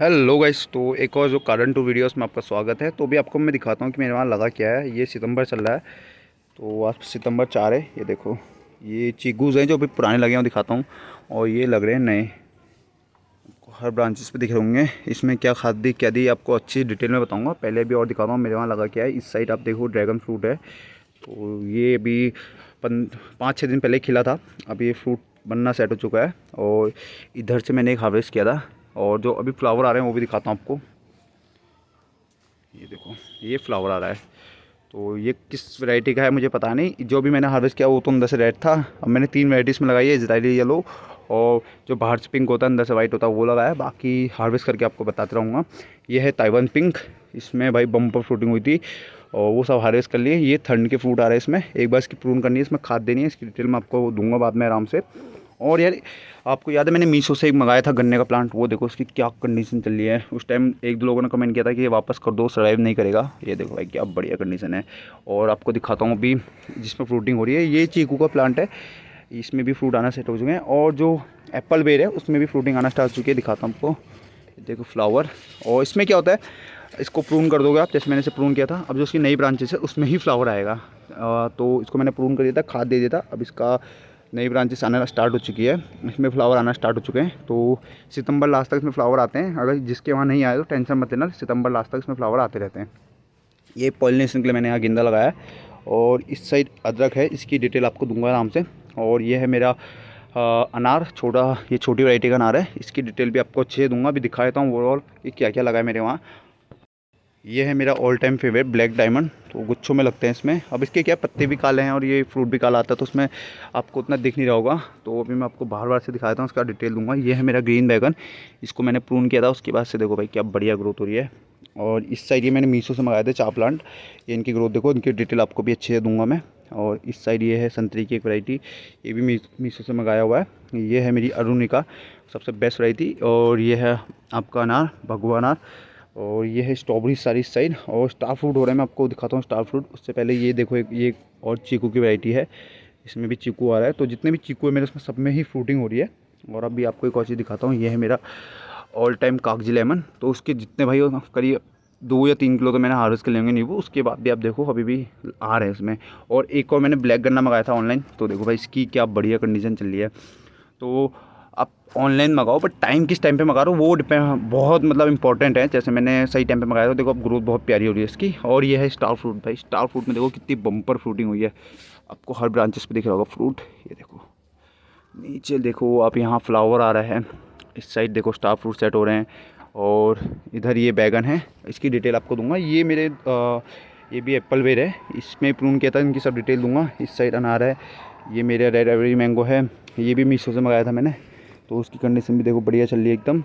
Hello guys. तो एक और जो कारण टू वीडियोस में आपका स्वागत है। तो अभी आपको मैं दिखाता हूँ कि मेरे वहाँ लगा क्या है। ये सितंबर चल रहा है, तो आज सितंबर 4 है। ये देखो, ये चीकूज़ हैं जो अभी पुराने लगे हैं, वो दिखाता हूँ। और ये लग रहे हैं नए, आपको हर ब्रांचेस पे दिख रहे होंगे। इसमें क्या खाद दी क्या दी आपको अच्छी डिटेल में बताऊँगा। पहले अभी और दिखाता हूँ मेरे वहाँ लगा क्या है। इस साइड आप देखो ड्रैगन फ्रूट है, तो ये अभी 5-6 दिन पहले खिला था। अभी ये फ्रूट बनना सेट हो चुका है। और इधर से मैंने एक हार्वेस्ट किया था, और जो अभी फ्लावर आ रहे हैं वो भी दिखाता हूँ आपको। ये देखो, ये फ्लावर आ रहा है। तो ये किस वैरायटी का है मुझे पता नहीं। जो भी मैंने हार्वेस्ट किया वो तो अंदर से रेड था। अब मैंने 3 वैराइटीज़ में लगाई है, इजरायली येलो, और जो बाहर से पिंक होता है अंदर से वाइट होता है वो लगाया। बाकी हार्वेस्ट करके आपको बताते रहूँगा। ये है ताइवान पिंक, इसमें भाई बम्पर फ्रूटिंग हुई थी और वो सब हार्वेस्ट कर लिए। ये ठंड के फ्रूट आ रहे हैं इसमें। एक बार इसकी प्रून करनी है, इसमें खाद देनी है। इसकी डिटेल मैं आपको दूंगा बाद में आराम से। और यार, आपको याद है मैंने मीशो से एक मंगाया था गन्ने का प्लांट, वो देखो उसकी क्या कंडीशन चल रही है। उस टाइम एक दो लोगों ने कमेंट किया था कि ये वापस कर दो, सर्वाइव नहीं करेगा। ये देखो भाई क्या बढ़िया कंडीशन है। और आपको दिखाता हूँ अभी जिसमें फ्रूटिंग हो रही है। ये चीकू का प्लांट है, इसमें भी फ्रूट आना सेट हो चुके हैं। और जो एप्पल बेर है उसमें भी फ्रूटिंग आना स्टार्ट हो चुकी है। दिखाता हूँ आपको, देखो फ्लावर। और इसमें क्या होता है, इसको प्रून कर दोगे आप, जैसे मैंने इसे प्रून किया था। अब जो उसकी नई ब्रांचेस है उसमें ही फ्लावर आएगा। तो इसको मैंने प्रून कर दिया था, खाद दे दिया था। अब इसका नई ब्रांचेस आना स्टार्ट हो चुकी है, इसमें फ्लावर आना स्टार्ट हो चुके हैं। तो सितंबर लास्ट तक इसमें फ्लावर आते हैं। अगर जिसके वहाँ नहीं आए तो टेंशन मत लेना, सितंबर लास्ट तक इसमें फ्लावर आते रहते हैं। ये पॉलिनेशन के लिए मैंने यहाँ गेंदा लगाया है। और इस साइड अदरक है, इसकी डिटेल आपको दूंगा आराम से। और ये है मेरा अनार छोटा, ये छोटी वैरायटी का अनार है। इसकी डिटेल भी आपको अच्छे से दूंगा। अभी दिखा देता हूँ ओवरऑल कि क्या क्या लगा है मेरे वहाँ। ये है मेरा all time favourite black diamond, तो गुच्छों में लगते हैं इसमें। अब इसके क्या पत्ते भी काले हैं और ये फ्रूट भी काला आता है, तो उसमें आपको उतना दिख नहीं रहा होगा। तो अभी मैं आपको बाहर बाहर से दिखाता हूँ, उसका डिटेल दूंगा। ये है मेरा ग्रीन बैगन, इसको मैंने प्रून किया था। उसके बाद से देखो भाई क्या बढ़िया ग्रोथ हो रही है। और इस साइड ये मैंने मीशो से मंगाए थे 4 प्लांट। ये इनकी ग्रोथ देखो, इनकी डिटेल आपको भी अच्छे से दूंगा मैं। और इस साइड ये है संतरी की एक वैरायटी, ये भी मीशो से मंगाया हुआ है। ये है मेरी अरुणिका, सबसे बेस्ट वैरायटी। और ये है आपका अनार, भगवा अनार। और ये है स्ट्रॉबेरी सारी साइड। और स्टार फ्रूट हो रहा है, मैं आपको दिखाता हूँ स्टार फ्रूट। उससे पहले ये देखो, एक ये और चीकू की वैरायटी है, इसमें भी चीकू आ रहा है। तो जितने भी चीकू है मेरे उसमें सब में ही फ्रूटिंग हो रही है। और अभी आपको एक और चीज़ दिखाता हूँ, ये है मेरा ऑल टाइम कागजी लेमन। तो उसके जितने भाई करीब 2 या 3 किलो तो मैंने हार्वेस्ट कर लेंगे नींबू। उसके बाद भी आप देखो अभी भी आ रहे हैं इसमें। और एक और मैंने ब्लैक गन्ना मंगाया था ऑनलाइन, तो देखो भाई इसकी क्या बढ़िया कंडीशन चल रही है। तो आप ऑनलाइन मंगाओ, बट टाइम किस टाइम पे मंगा रहे हो वो डिपेंड, बहुत मतलब इंपॉर्टेंट है। जैसे मैंने सही टाइम पे मंगाया तो देखो अब ग्रोथ बहुत प्यारी हो रही है इसकी। और ये है स्टार फ्रूट भाई, स्टार फ्रूट में देखो कितनी बम्पर फ्रूटिंग हुई है। आपको हर ब्रांचेस पे दिख रहा होगा फ्रूट। ये देखो नीचे देखो आप, यहाँ फ्लावर आ रहा है। इस साइड देखो स्टार फ्रूट सेट हो रहे हैं। और इधर ये बैगन है, इसकी डिटेल आपको दूंगा। ये मेरे ये भी एप्पल वेर है, इसमें प्रून किया था, इनकी सब डिटेल दूंगा। इस साइड अनार है, ये मेरे रेड एवरी मैंगो है, ये भी मीशो से मंगाया था मैंने। तो उसकी कंडीशन भी देखो बढ़िया चल रही है एकदम।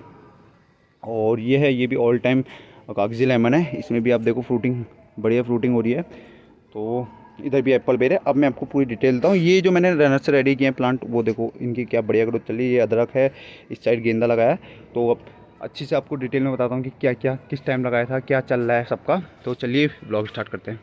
और ये है, ये भी ऑल टाइम कागजी लेमन है, इसमें भी आप देखो फ्रूटिंग, बढ़िया फ्रूटिंग हो रही है। तो इधर भी एप्पल पेड़ है। अब मैं आपको पूरी डिटेल देता हूँ। ये जो मैंने रनर से रेडी किए हैं प्लांट, वो देखो इनकी क्या बढ़िया ग्रोथ चल रही है। ये अदरक है, इस साइड गेंदा लगाया है। तो अब अच्छी से आपको डिटेल में बताता हूँ कि क्या क्या किस टाइम लगाया था, क्या चल रहा है सबका। तो चलिए ब्लॉग स्टार्ट करते हैं।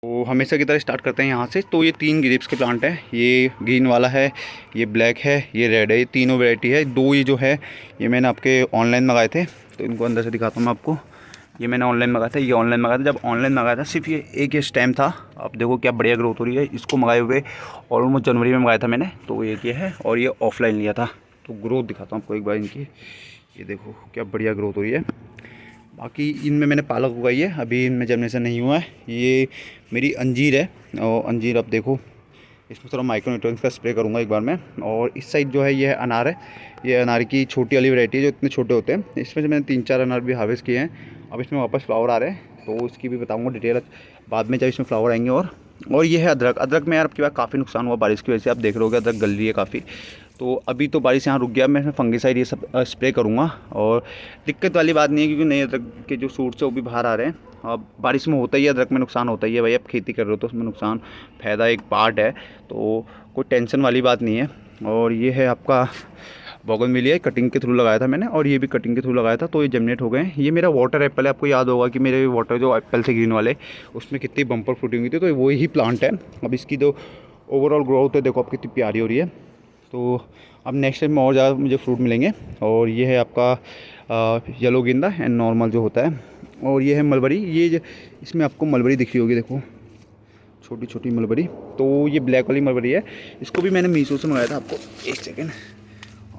तो हमेशा की तरह स्टार्ट करते हैं यहाँ से। तो ये 3 ग्रेप्स के प्लांट हैं, ये ग्रीन वाला है, ये ब्लैक है, ये रेड है। ये तीनों वैरायटी है। 2 ये जो है ये मैंने आपके ऑनलाइन मंगाए थे, तो इनको अंदर से दिखाता हूँ मैं आपको। ये मैंने ऑनलाइन मंगाया था, ये ऑनलाइन मंगाया था। जब ऑनलाइन मंगाया था सिर्फ ये एक ही स्टेम था। अब देखो क्या बढ़िया ग्रोथ हो रही है। इसको मंगाए हुए ऑलमोस्ट जनवरी में मंगाया था मैंने, तो एक ये है। और ये ऑफलाइन लिया था। तो ग्रोथ दिखाता हूँ आपको एक बार इनकी। ये देखो क्या बढ़िया ग्रोथ हो रही है। बाकी इनमें मैंने पालक उगाई है, अभी इनमें जर्मिनेशन नहीं हुआ है। ये मेरी अंजीर है, और अंजीर अब देखो इसमें थोड़ा माइक्रो न्यूट्रिएंट्स का स्प्रे करूँगा एक बार मैं। और इस साइड जो है ये है अनार है, ये अनार की छोटी वाली वैरायटी है जो इतने छोटे होते हैं। इसमें से मैंने 3-4 अनार भी हार्वेस्ट किए हैं। अब इसमें वापस फ्लावर आ रहे हैं, तो इसकी भी बताऊँगा डिटेल बाद में जब इसमें फ्लावर आएंगे। और ये है अदरक। अदरक में यार आपकी बात काफ़ी नुकसान हुआ बारिश की वजह से, आप देख रहे हो अदरक गल रही है काफ़ी। तो अभी तो बारिश यहाँ रुक गया, मैं इसमें फंगिसाइड ये सब स्प्रे करूँगा। और दिक्कत वाली बात नहीं है, क्योंकि नए अदरक के जो सूट्स है वो भी बाहर आ रहे हैं। अब बारिश में होता ही है, अदरक में नुकसान होता ही है भाई। अब खेती कर रहे हो तो उसमें नुकसान फ़ायदा एक पार्ट है, तो कोई टेंशन वाली बात नहीं है। और ये है आपका बोगनविलिया, कटिंग के थ्रू लगाया था मैंने, और ये भी कटिंग के थ्रू लगाया था, तो ये जर्मिनेट हो गए हैं। ये मेरा वाटर एप्पल है। आपको याद होगा कि मेरे वाटर जो एप्पल थे ग्रीन वाले, उसमें कितनी बम्पर फ्रूटिंग हुई थी, तो वही प्लांट है। अब इसकी जो ओवरऑल ग्रोथ है देखो आप कितनी प्यारी हो रही है। तो अब नेक्स्ट टाइम में और ज़्यादा मुझे फ्रूट मिलेंगे। और ये है आपका येलो गेंदा एंड नॉर्मल जो होता है। और ये है मलबरी, इसमें आपको मलबरी दिख रही होगी, देखो छोटी छोटी मलबरी। तो ये ब्लैक वाली मलबरी है, इसको भी मैंने मीशो से मंगाया था। आपको एक सेकेंड,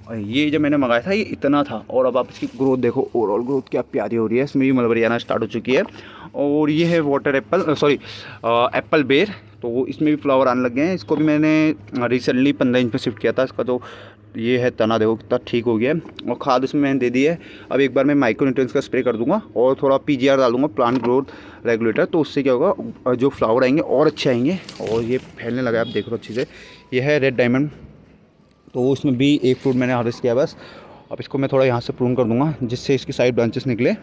और ये जब मैंने मंगाया था ये इतना था, और अब आप इसकी ग्रोथ देखो, ओवरऑल ग्रोथ क्या प्यारी हो रही है। इसमें भी मलबरी आना स्टार्ट हो चुकी है। और ये है वाटर एप्पल, सॉरी एप्पल बेर, तो इसमें भी फ्लावर आने लग गए हैं। इसको भी मैंने रिसेंटली 15 इंच पे शिफ्ट किया था। इसका जो ये है तना देखो कितना ठीक हो गया है। और खाद इसमें मैंने दे दी है। अब एक बार मैं माइक्रो न्यूट्रिएंट्स का स्प्रे कर दूंगा और थोड़ा PGR डाल दूंगा, प्लांट ग्रोथ रेगुलेटर। तो उससे क्या होगा, जो फ्लावर आएंगे और अच्छे आएंगे। और ये फैलने लगा है, आप देख लो अच्छे से। ये है रेड डायमंड, तो उसमें भी एक फ्रूट मैंने हार्वेस्ट किया बस। अब इसको मैं थोड़ा यहाँ से प्रून कर दूंगा जिससे इसकी साइड ब्रांचेस निकले।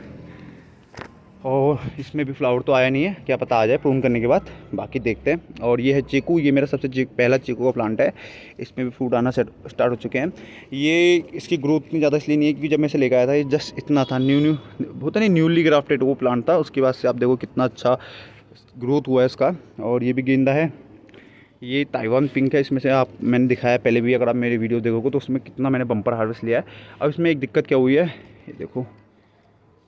और इसमें भी फ्लावर तो आया नहीं है, क्या पता आ जाए प्रून करने के बाद, बाकी देखते हैं। और ये है चीकू, ये मेरा सबसे पहला चीकू का प्लांट है। इसमें भी फ्रूट आना स्टार्ट हो चुके हैं। ये इसकी ग्रोथ इतनी ज़्यादा इसलिए नहीं है क्योंकि जब मैं इसे लेकर आया था ये जस्ट इतना था, न्यू होता नहीं, न्यूली ग्राफ्टेड वो प्लांट था। उसके बाद से आप देखो कितना अच्छा ग्रोथ हुआ है इसका। और ये भी गेंदा है, ये ताइवान पिंक है। इसमें से आप मैंने दिखाया पहले भी, अगर आप मेरे वीडियो देखोगे तो उसमें कितना मैंने बम्पर हार्वेस्ट लिया है। अब इसमें एक दिक्कत क्या हुई है, ये देखो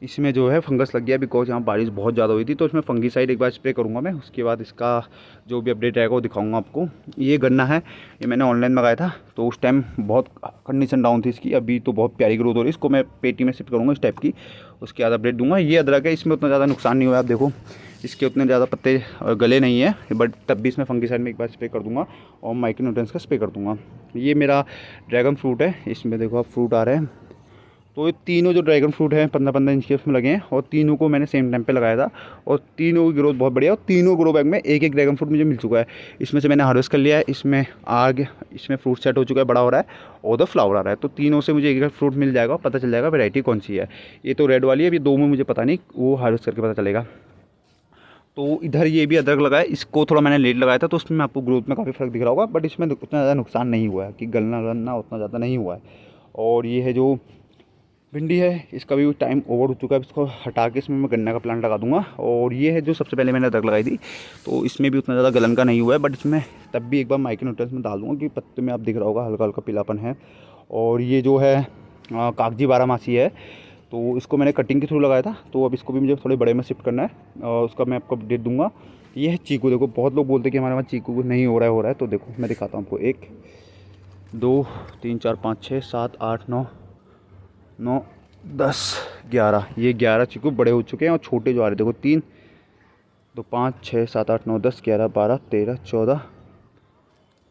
इसमें जो है फंगस लग गया, बिकॉज यहाँ बारिश बहुत ज़्यादा हुई थी। तो इसमें फंगीसाइड एक बार स्प्रे करूँगा मैं, उसके बाद इसका जो भी अपडेट रहेगा वो दिखाऊंगा आपको। ये गन्ना है, ये मैंने ऑनलाइन मंगाया था, तो उस टाइम बहुत कंडीशन डाउन थी इसकी। अभी तो बहुत प्यारी ग्रोथ हो रही है। इसको मैं पेटी में शिफ्ट करूँगा इस टाइप की, उसके बाद अपडेट दूंगा। ये अदरक है, इसमें उतना ज़्यादा नुकसान नहीं हुआ। आप देखो इसके उतने ज़्यादा पत्ते गले नहीं है, बट तब भी इसमें फंगीसाइड में एक बार स्प्रे कर दूँगा और माइक्रो न्यूट्रिएंट्स का स्प्रे कर दूँगा। ये मेरा ड्रैगन फ्रूट है, इसमें देखो आप फ्रूट आ रहे हैं। तो ये तीनों जो ड्रैगन फ्रूट हैं 15-15 इंच के उसमें लगे हैं, और तीनों को मैंने सेम टाइम पे लगाया था, और तीनों की ग्रोथ बहुत बढ़िया। और तीनों ग्रो बैग में एक एक ड्रैगन फ्रूट मुझे मिल चुका है। इसमें से मैंने हार्वेस्ट कर लिया है, इसमें आग, इसमें फ्रूट सेट हो चुका है, बड़ा हो रहा है, और उधर फ्लावर आ रहा है। तो तीनों से मुझे एक एक फ्रूट मिल जाएगा, पता चल जाएगा वैरायटी कौन सी है। ये तो रेड वाली है, अभी दो में मुझे पता नहीं, वो हार्वेस्ट करके पता चलेगा। तो इधर ये भी अदरक लगाया, इसको थोड़ा मैंने लेट लगाया था, तो उसमें आपको ग्रोथ में काफ़ी फ़र्क दिख रहा होगा, बट इसमें उतना ज़्यादा नुकसान नहीं हुआ है कि गलना उतना ज़्यादा नहीं हुआ है। और ये है जो भिंडी है, इसका भी टाइम ओवर हो चुका है। इसको हटा के इसमें मैं गन्ना का प्लांट लगा दूंगा। और ये है जो सबसे पहले मैंने अदरक लगाई थी, तो इसमें भी उतना ज़्यादा गलन का नहीं हुआ है, बट इसमें तब भी एक बार माइक्रो न्यूट्रिएंट्स में डाल दूँगा क्योंकि पत्ते में आप दिख रहा होगा हल्का हल्का पीलापन है। और ये जो है कागजी बारहमासी है, तो इसको मैंने कटिंग के थ्रू लगाया था, तो अब इसको भी मुझे थोड़े बड़े में शिफ्ट करना है, और उसका मैं आपको अपडेट दूंगा। ये है चीकू, देखो बहुत लोग बोलते हैं कि हमारे वहाँ चीकू नहीं हो रहा है, तो देखो मैं दिखाता हूँ आपको। 1 2 3 4 5 6 7 8 9 9 10 11, ये 11 चीकू बड़े हो चुके हैं। और छोटे जो आ रहे देखो 3 2 5 6 7 8 9 10 11 12 13 14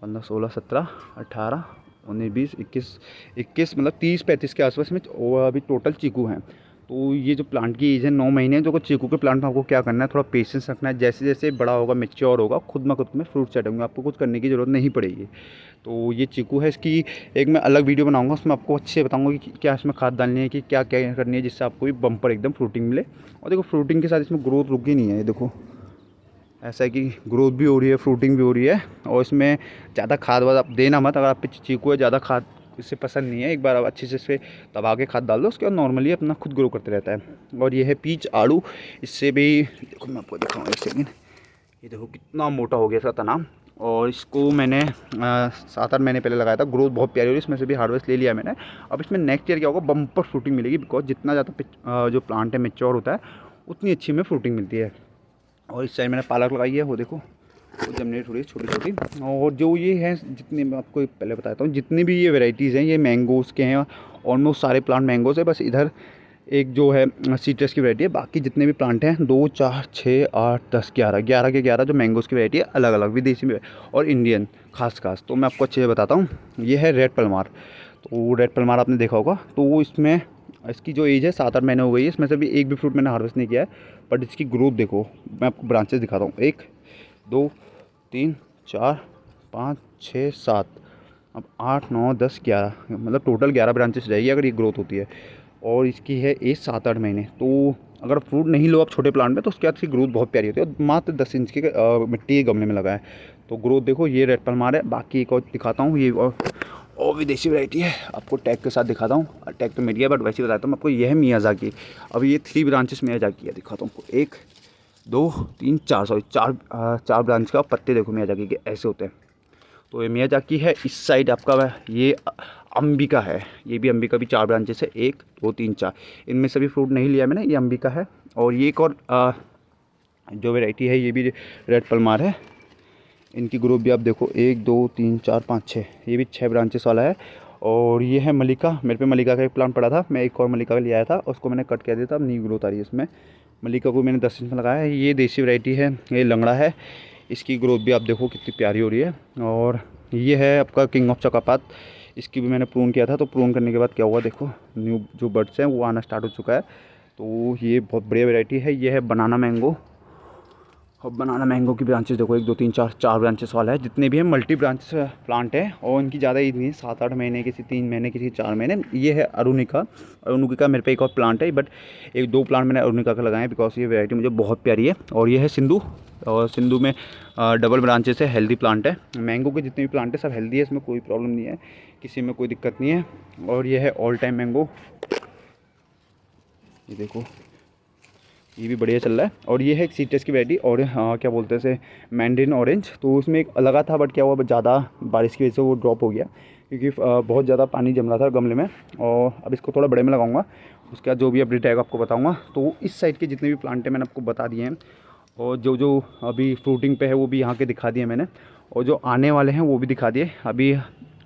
15 16 17 18 19 20 21 मतलब 30-35 के आसपास में अभी टोटल चीकू हैं। तो ये जो प्लांट की एज है 9 महीने, जो चीकू के प्लांट में आपको क्या करना है, थोड़ा पेशेंस रखना है। जैसे जैसे बड़ा होगा, मैच्योर होगा, खुद में फ्रूट सेट होंगे, आपको कुछ करने की ज़रूरत नहीं पड़ेगी। तो ये चीकू है, इसकी एक मैं अलग वीडियो बनाऊंगा, उसमें आपको अच्छे से बताऊंगा कि क्या इसमें खाद डालनी है, कि क्या क्या करनी है, जिससे आपको भी बम्पर एकदम फ्रूटिंग मिले। और देखो फ्रूटिंग के साथ इसमें ग्रोथ रुकी नहीं है, ये देखो ऐसा है कि ग्रोथ भी हो रही है, फ्रूटिंग भी हो रही है। और इसमें ज़्यादा खाद वाद आप देना मत, अगर आप पे चीकू है, ज़्यादा खाद इससे पसंद नहीं है। एक बार आप अच्छे से इस पर दबा के खाद डाल दो, उसके बाद नॉर्मली अपना खुद ग्रो करते रहता है। और ये है पीच आड़ू, इससे भी देखो मैं आपको दिखाऊँगा एक सेकेंड। ये देखो कितना मोटा हो गया इसका तना। और इसको मैंने 7-8 महीने पहले लगाया था, ग्रोथ बहुत प्यारी हो रही है। इसमें से भी हार्वेस्ट ले लिया मैंने। अब इसमें नेक्स्ट ईयर क्या होगा, बम्पर फ्रूटिंग मिलेगी, बिकॉज जितना ज़्यादा जो प्लांट है मेच्योर होता है, उतनी अच्छी में फ्रूटिंग मिलती है। और इस साइड मैंने पालक लगाई है, वो देखो वो जमनेट हो रही है छोटी छोटी। और जो ये है, जितने मैं आपको पहले बताता हूँ, जितनी भी ये वैराइटीज़ हैं, ये मैंगोज़ के हैं, ऑलमोस्ट सारे प्लांट मैंगोज़ है। बस इधर एक जो है सीट्रस की वैरायटी है, बाकी जितने भी प्लांट हैं 2 4 6 8 10 11 के 11 जो मैंगोज़ की वैरायटी है, अलग अलग विदेशी में और इंडियन खास। तो मैं आपको अच्छे से बताता हूँ। ये है रेड पलमार, तो रेड पलमार आपने देखा होगा। तो वो इसमें इसकी जो एज है 7-8 महीने हो गई है। इसमें से भी एक भी फ्रूट मैंने हार्वेस्ट नहीं किया है, बट इसकी ग्रोथ देखो, मैं आपको ब्रांचेस दिखाता हूँ। 1 2 3 4 5 6 7, अब 8 9 10 11, मतलब टोटल 11 ब्रांचेस रहेगी अगर ये ग्रोथ होती है। और इसकी है एज 7-8 महीने। तो अगर फ्रूट नहीं लो आप छोटे प्लांट में, तो उसके बाद इसकी ग्रोथ बहुत प्यारी होती है। और मात्र 10 इंच के मिट्टी के गमले में लगा है, तो ग्रोथ देखो। ये रेड पलमार है। बाकी एक और दिखाता हूँ, ये और विदेशी वैरायटी है, आपको टैग के साथ दिखाता हूँ। टैग तो मिल गया, बट वैसे ही बताता हूँ आपको। ये है मियाज़ाकी। अब ये 3 ब्रांचेस मियाज़ाकी है, दिखाता हूँ आपको। 1 2 3 4, सॉरी 4 ब्रांच का। पत्ते देखो मियाज़ाकी के ऐसे होते हैं। तो ये मियाज़ाकी है। इस साइड आपका ये अंबिका है, ये भी अंबिका भी 4 ब्रांचेस है, 1 2 3 4, इनमें से भी फ्रूट नहीं लिया मैंने, ये अंबिका है। और ये एक और जो वैरायटी है ये भी रेड पलमार है। इनकी ग्रोथ भी आप देखो 1 2 3 4 5 6, ये भी 6 ब्रांचेस वाला है। और ये है मलिका, मेरे पे मलिका का एक प्लांट पड़ा था, मैं एक और मलिका का ले आया था, उसको मैंने कट किया दिया था, अब न्यू ग्रोथ आ रही है इसमें। मलिका को मैंने 10 इंच में लगाया है। ये देसी वैरायटी है, ये लंगड़ा है, इसकी ग्रोथ भी आप देखो कितनी प्यारी हो रही है। और ये है आपका किंग ऑफ चकापात, इसकी भी मैंने प्रून किया था, तो प्रून करने के बाद क्या हुआ देखो, न्यू जो बर्ड्स हैं वो आना स्टार्ट हो चुका है। तो ये बहुत बढ़िया वैरायटी है। ये है बनाना मैंगो, और बनाना मैंगो की ब्रांचेस देखो 1 2 3 4 4 ब्रांचेस वाला है। जितने भी हैं मल्टी ब्रांचेस प्लांट है, और इनकी ज़्यादा एज नहीं है, 7 8 महीने, किसी 3 महीने, किसी 4 महीने। ये है अरुणिका, अरुणिका मेरे पे एक और प्लांट है, बट 1 2 प्लांट मैंने अरुणिका का लगाए हैं, बिकॉज ये वैरायटी मुझे बहुत प्यारी है। और ये है सिंधु, और सिंधु में डबल ब्रांचेस है, हेल्दी प्लांट है। मैंगो के जितने भी प्लांट है सब हेल्दी है, इसमें कोई प्रॉब्लम नहीं है, किसी में कोई दिक्कत नहीं है। और ये है ऑल टाइम मैंगो, ये देखो ये भी बढ़िया चल रहा है। और ये है एक सीट्रस की वैरायटी, और क्या बोलते हैं इसे, मैंड्रिन ऑरेंज। तो उसमें एक लगा था, बट क्या हुआ ज़्यादा बारिश की वजह से वो ड्रॉप हो गया, क्योंकि बहुत ज़्यादा पानी जम रहा था गमले में। और अब इसको थोड़ा बड़े में लगाऊंगा, उसके बाद जो भी अपडेट आएगा आपको बताऊंगा। तो इस साइड के जितने भी प्लांट हैं मैंने आपको बता दिए हैं, और जो जो अभी फ्रूटिंग पे है वो भी यहाँ के दिखा दिए मैंने, और जो आने वाले हैं वो भी दिखा दिए। अभी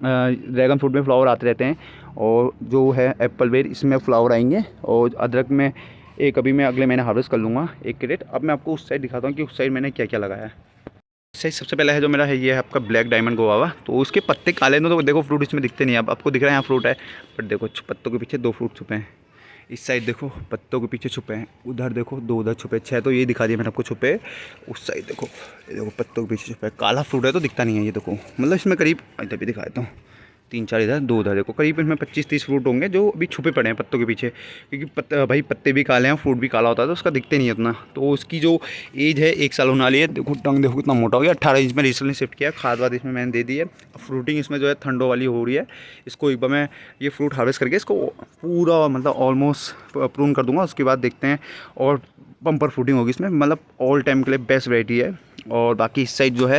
ड्रैगन फ्रूट में फ्लावर आते रहते हैं, और जो है एप्पल बेर इसमें फ्लावर आएंगे, और अदरक में एक अभी मैं अगले महीने हार्वेस्ट कर लूँगा 1 क्रेट। अब मैं आपको उस साइड दिखाता हूँ कि उस साइड मैंने क्या क्या लगाया है। उस साइड सबसे पहला है जो मेरा है, ये है आपका ब्लैक डायमंड गुआवा। तो उसके पत्ते काले हैं, तो देखो फ्रूट इसमें दिखते नहीं है। अब आपको दिख रहा है यहाँ फ्रूट है, बट देखो पत्तों के पीछे 2 फ्रूट छुपे हैं। इस साइड देखो पत्तों के पीछे छुपे हैं, उधर देखो 2 उधर छुपे, 6 तो ये दिखा दिया मैंने आपको छुपे। उस साइड देखो, ये देखो पत्तों के पीछे छुपे, काला फ्रूट है तो दिखता नहीं है। ये देखो मतलब इसमें करीब इधर भी दिखा देता हूँ, 3 4 इधर 2 उधर, देखो करीब इसमें 25 30 फ्रूट होंगे जो अभी छुपे पड़े हैं पत्तों के पीछे, क्योंकि भाई पत्ते भी काले हैं, फ्रूट भी काला होता है, तो उसका दिखते नहीं है उतना। तो उसकी जो एज है 1 साल होने वाली है। देखो टंग देखो कितना मोटा हो गया, 18 इंच में रिसेंटली शिफ्ट किया। खाद वाद इसमें मैंने दे दी है। फ्रूटिंग इसमें जो है ठंडों वाली हो रही है। इसको एक बार मैं ये फ्रूट हार्वेस्ट करके इसको पूरा मतलब ऑलमोस्ट प्रून कर दूँगा, उसके बाद देखते हैं। और बम्पर फ्रूटिंग होगी इसमें, मतलब ऑल टाइम के लिए बेस्ट वैरायटी है। और बाकी इस साइड जो है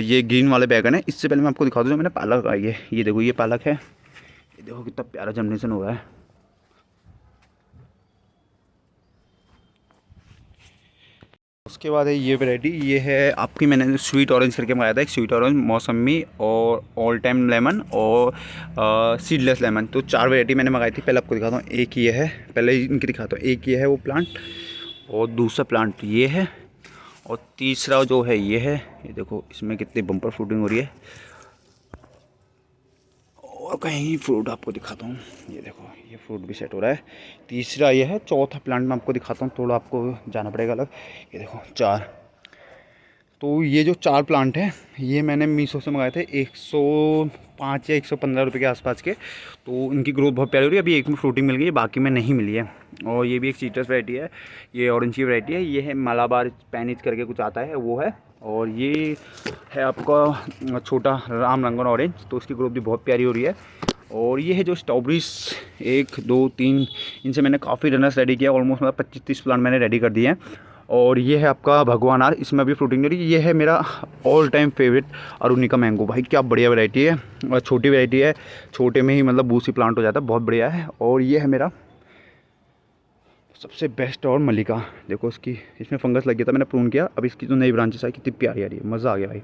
ये ग्रीन वाले बैगन है। इससे पहले मैं आपको दिखा दूँ जो मैंने पालक लगाई है, ये देखो ये पालक है, ये देखो कितना प्यारा जर्मिनेशन हो रहा है। उसके बाद है ये वैरायटी, ये है आपकी मैंने स्वीट ऑरेंज करके मंगाया था, एक स्वीट ऑरेंज, मौसमी और ऑल टाइम लेमन और सीडलेस लेमन। तो 4 वैरायटी मैंने मंगाई थी। पहले आपको दिखाता हूँ, एक ये है, पहले इनकी दिखाता हूँ। एक ये है वो प्लांट, और दूसरा प्लांट ये है, और तीसरा जो है ये है। ये देखो इसमें कितनी बम्पर फ्रूटिंग हो रही है। और कहीं फ्रूट आपको दिखाता हूँ, ये देखो ये फ्रूट भी सेट हो रहा है। तीसरा ये है। चौथा प्लांट मैं आपको दिखाता हूँ, थोड़ा आपको जाना पड़ेगा अलग। ये देखो 4। तो ये जो 4 प्लांट हैं ये मैंने मीशो से मंगाए थे, 105 या 115 रुपये के आसपास के। तो इनकी ग्रोथ बहुत प्यारी हो रही है। अभी एक में फ्रूटिंग मिल गई है, बाकी में नहीं मिली है। और ये भी एक सीट्रस वैरायटी है, ये ऑरेंज की वैरायटी है। ये है मालाबार स्पेनिश करके कुछ आता है वो है। और ये है आपका छोटा राम रंगन ऑरेंज, तो उसकी ग्रोथ भी बहुत प्यारी हो रही है। और ये है जो स्ट्रॉबेरीज 1 2 3, इनसे मैंने काफ़ी रनर्स रेडी किया, ऑलमोस्ट मतलब 25 30 प्लांट मैंने रेडी कर दिए हैं। और ये है आपका भगवान आर, इसमें भी फ्रूटिंग हो रही है। ये है मेरा ऑल टाइम फेवरेट अरुणिका मैंगो, भाई क्या बढ़िया वैरायटी है, और छोटी वैरायटी है, छोटे में ही मतलब बूसी प्लांट हो जाता है, बहुत बढ़िया है। और ये है मेरा सबसे बेस्ट और मल्लिका, देखो इसकी इसमें फंगस लग गया था, मैंने प्रून किया। अब इसकी जो नई ब्रांचेस आई कितनी प्यारी आ रही है, मज़ा आ गया भाई।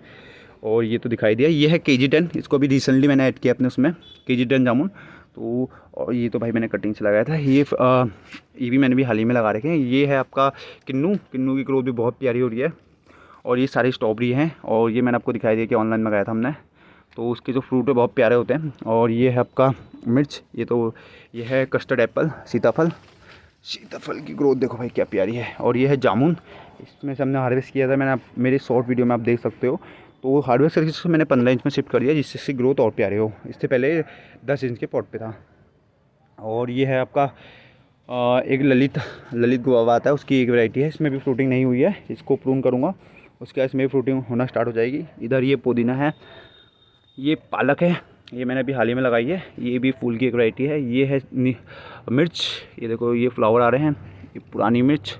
और ये तो दिखाई दिया, ये है KG10, इसको भी रिसेंटली मैंने ऐड किया अपने उसमें, KG10 जामुन। तो और ये तो भाई मैंने कटिंग से लगाया था। ये भी मैंने भी हाल ही में लगा रखे हैं। ये है आपका किन्नू, किन्नू की ग्रोथ भी बहुत प्यारी हो रही है। और ये सारी स्ट्रॉबेरी हैं, और ये मैंने आपको दिखाई दिया कि ऑनलाइन मंगाया था हमने, तो उसके जो फ्रूट है बहुत प्यारे होते हैं। और ये है आपका मिर्च, ये है कस्टर्ड एप्पल, सीताफल, सीताफल की ग्रोथ देखो भाई क्या प्यारी है। और ये है जामुन, इसमें से हमने हार्वेस्ट किया था, मैंने मेरे शॉर्ट वीडियो में आप देख सकते हो। तो हार्वेस्ट करके इसको मैंने 15 इंच में शिफ्ट कर दिया, जिससे इसकी ग्रोथ और प्यारी हो। इससे पहले 10 इंच के पॉट पे था। और ये है आपका एक ललित गुआवा आता है, उसकी एक वैरायटी है, इसमें भी फ्रूटिंग नहीं हुई है, इसको प्रून करूँगा, उसके बाद इसमें भी फ्रूटिंग होना स्टार्ट हो जाएगी। इधर ये पुदीना है, ये पालक है, ये मैंने अभी हाल ही में लगाई है, ये भी फूल की एक वैरायटी है। ये है मिर्च, ये देखो ये फ्लावर आ रहे हैं, ये पुरानी मिर्च,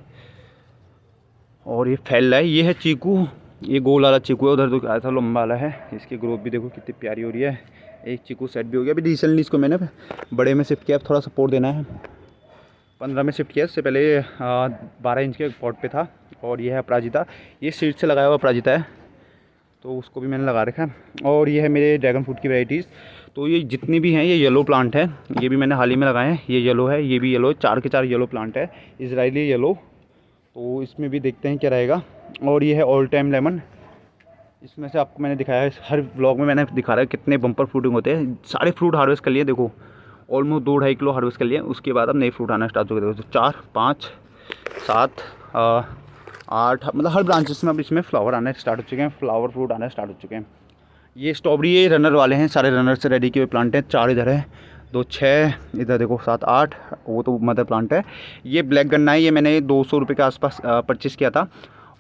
और ये फैल रहा है। ये है चीकू, ये गोल वाला चीकू है, उधर तो आया था लंबा वाला है। इसकी ग्रोथ भी देखो कितनी प्यारी हो रही है, एक चीकू सेट भी हो गया। अभी रिसेंटली इसको मैंने बड़े में शिफ्ट किया, थोड़ा सपोर्ट देना है। 15 में शिफ्ट किया, इससे पहले 12 इंच के पॉट पे था। और ये है अपराजिता, ये सीड से लगाया हुआ अपराजिता है, तो उसको भी मैंने लगा रखा है। और ये है मेरे ड्रैगन फ्रूट की वैराइटीज़। तो ये जितनी भी हैं ये येलो प्लांट है, ये भी मैंने हाल ही में लगाए हैं। ये येलो है, ये भी येलो है, 4 के 4 येलो प्लांट है, इजराइली येलो। तो इसमें भी देखते हैं क्या रहेगा। और ये है ऑल टाइम लेमन, इसमें से आपको मैंने दिखाया है, हर व्लॉग में मैंने दिखा रहा है कितने बम्पर फ्रूटिंग होते हैं। सारे फ्रूट हार्वेस्ट कर लिए, देखो ऑलमोस्ट 2-2.5 किलो हार्वेस्ट कर लिए। उसके बाद अब नए फ्रूट आना स्टार्ट हो गए। देखो 4, 5, 7, 8, मतलब हर ब्रांचेस में अब इसमें फ्लावर आने स्टार्ट हो चुके हैं, फ्लावर फ्रूट आना स्टार्ट हो चुके हैं। ये स्ट्रॉबेरी, ये रनर वाले हैं, सारे रनर से रेडी किए हुए प्लांट हैं। 4 इधर है, 2, 6 इधर, देखो 7, 8, वो तो मदर प्लांट है। ये ब्लैक गन्ना है, ये मैंने 200 रुपये के आसपास परचेज़ किया था।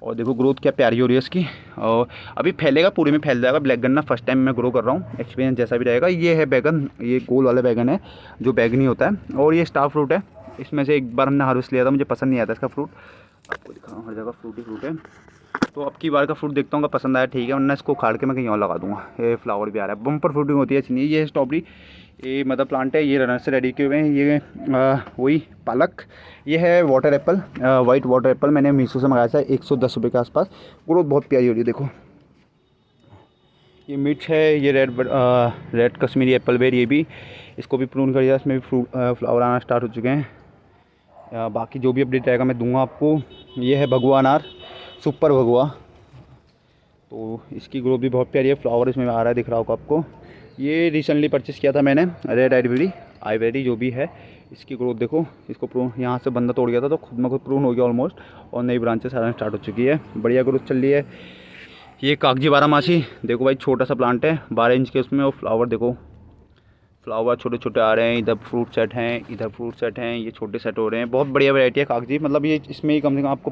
और देखो ग्रोथ क्या प्यारी हो रही है इसकी, और अभी फैलेगा, पूरे में फैल जाएगा। ब्लैक गन्ना फर्स्ट टाइम मैं ग्रो कर रहा हूँ, एक्सपीरियंस जैसा भी रहेगा। ये है बैगन, ये गोल वाला बैगन है जो बैगनी होता है। और ये स्टार फ्रूट है, इसमें से एक बार हमने हार्वेस्ट लिया था, मुझे पसंद नहीं आता इसका फ्रूट, आपको दिखाऊँ, हर जगह फ्रूट ही फ्रूट है। तो अब की बार का फ्रूट देखता हूँ, अगर पसंद आया ठीक है, वरना इसको उखाड़ के मैं कहीं और लगा दूँगा। ये फ्लावर भी आ रहा है, बम्पर फ्रूटिंग होती है इसलिए। ये स्ट्रॉबेरी, ये मदर प्लांट है, ये रनर से रेडी किए हुए हैं। ये वही पालक, ये है water Apple, white water Apple, मैंने मीशो से मंगाया था 110 रुपये के आसपास। ग्रोथ बहुत प्यारी हो रही है, देखो। ये मिर्च है, ये रेड कश्मीरी एप्पल बेर, ये भी, इसको भी प्रून कर दिया, इसमें भी फ्लावर आना स्टार्ट हो चुके हैं। बाकी जो भी अपडेट आएगा मैं दूंगा आपको। ये है भगवा अनार, सुपर भगवा, तो इसकी ग्रोथ भी बहुत प्यारी है, फ्लावर इसमें आ रहा है, दिख रहा होगा आपको। ये रिसेंटली परचेज़ किया था मैंने, रेड आईवेरी जो भी है। इसकी ग्रोथ देखो, इसको प्रून यहाँ से बंदा तोड़ गया था तो खुद में खुद प्रून हो गया ऑलमोस्ट, और नई ब्रांचेस आना स्टार्ट हो चुकी है, बढ़िया ग्रोथ चल रही है। ये कागजी बारामासी, देखो भाई छोटा सा प्लांट है, 12 इंच के उसमें, और फ्लावर देखो, फ्लावर छोटे छोटे आ रहे हैं। इधर फ्रूट सेट हैं, इधर फ्रूट सेट हैं, ये छोटे सेट हो रहे हैं। बहुत बढ़िया वैरायटी है कागजी, मतलब ये इसमें ही कम से कम आपको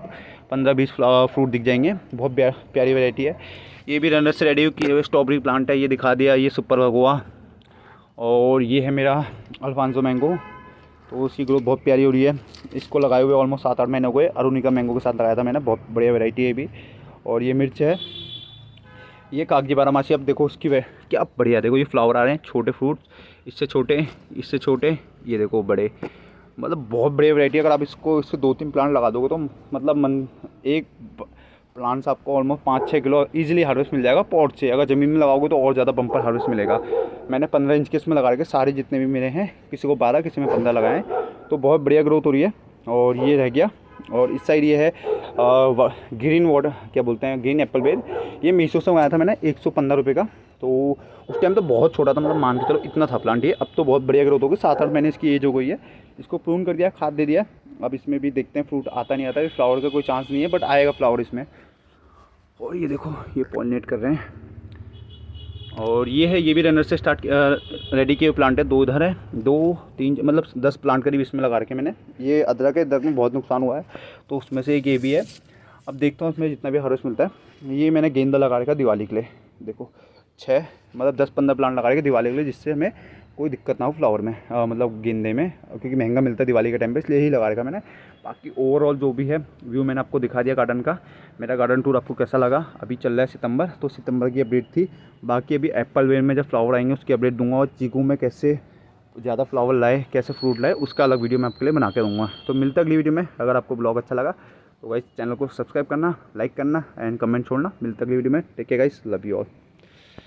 15-20 फ्रूट दिख जाएंगे, बहुत प्यारी वैरायटी है। ये भी रनर से रेडी किए हुए स्ट्रॉबेरी प्लांट है, ये दिखा दिया, ये सुपर भगवा। और ये है मेरा अल्फांसो मैंगो, तो उसकी ग्रोथ बहुत प्यारी हो रही है। इसको लगाए हुए ऑलमोस्ट 7-8 महीने हो गए, अरुणिका मैंगो के साथ लगाया था मैंने, बहुत बढ़िया वैरायटी है भी। और ये मिर्च है, ये कागजी बारामासी, अब देखो उसकी क्या बढ़िया, देखो ये फ्लावर आ रहे हैं, छोटे फ्रूट, इससे छोटे, इससे छोटे, ये देखो बड़े, मतलब बहुत बड़ी वैरायटी है। अगर आप इसके 2-3 प्लांट लगा दोगे तो मतलब एक प्लांट्स आपको ऑलमोस्ट 5-6 किलो ईजिली हार्वेस्ट मिल जाएगा पॉट से। अगर ज़मीन में लगाओगे तो और ज़्यादा बम्पर हार्वेस्ट मिलेगा। मैंने 15 इंच के इसमें लगा रखे, सारे जितने भी मेरे हैं, किसी को 12, किसी में 15 लगाए, तो बहुत बढ़िया ग्रोथ हो रही है। और ये रह गया, और इस साइड ये है ग्रीन वाटर, क्या बोलते हैं, ग्रीन एप्पल बेर। ये मीशो से मंगाया था मैंने 115 रुपये का, तो उस टाइम तो बहुत छोटा था, मतलब मान के चलो इतना था प्लांट ये। अब तो बहुत बढ़िया ग्रोथ होगी, 7-8 महीने इसकी एज हो गई है। इसको प्रून कर दिया, खाद दे दिया, अब इसमें भी देखते हैं फ्रूट आता नहीं आता। फ्लावर का कोई चांस नहीं है, बट आएगा फ्लावर इसमें। और ये देखो, ये पॉलिनेट कर रहे हैं। और ये है, ये भी रनर से रेडी किए प्लांट है, 2 इधर है, 2-3 मतलब 10 प्लांट करीब इसमें लगा रखे मैंने। ये अदरक है, अदरक में बहुत नुकसान हुआ है, तो उसमें से एक ये भी है। अब देखता हूँ इसमें जितना भी हार्वेस्ट मिलता है। ये मैंने गेंदा लगा रखा दिवाली के लिए, देखो 6 मतलब 10-15 प्लांट लगा रखे दिवाली के लिए, जिससे हमें कोई दिक्कत ना हो फ्लावर में, मतलब गेंदे में, क्योंकि महंगा मिलता है दिवाली के टाइम पे, इसलिए ही लगा रखा मैंने। बाकी ओवरऑल जो भी है व्यू मैंने आपको दिखा दिया गार्डन का। मेरा गार्डन टूर आपको कैसा लगा? अभी चल रहा है सितंबर, तो सितंबर की अपडेट थी। बाकी अभी एप्पल वेयर में जब फ्लावर आएंगे उसकी अपडेट दूंगा, और चीकू में कैसे ज़्यादा फ्लावर लाए, कैसे फ्रूट लाए, उसका अलग वीडियो मैं आपके लिए बना के दूँगा। तो मिलता है अगली वीडियो में। अगर आपको ब्लॉग अच्छा लगा तो गाइस चैनल को सब्सक्राइब करना, लाइक करना एंड कमेंट छोड़ना। मिलता है अगली वीडियो में। Take care guys, love you all.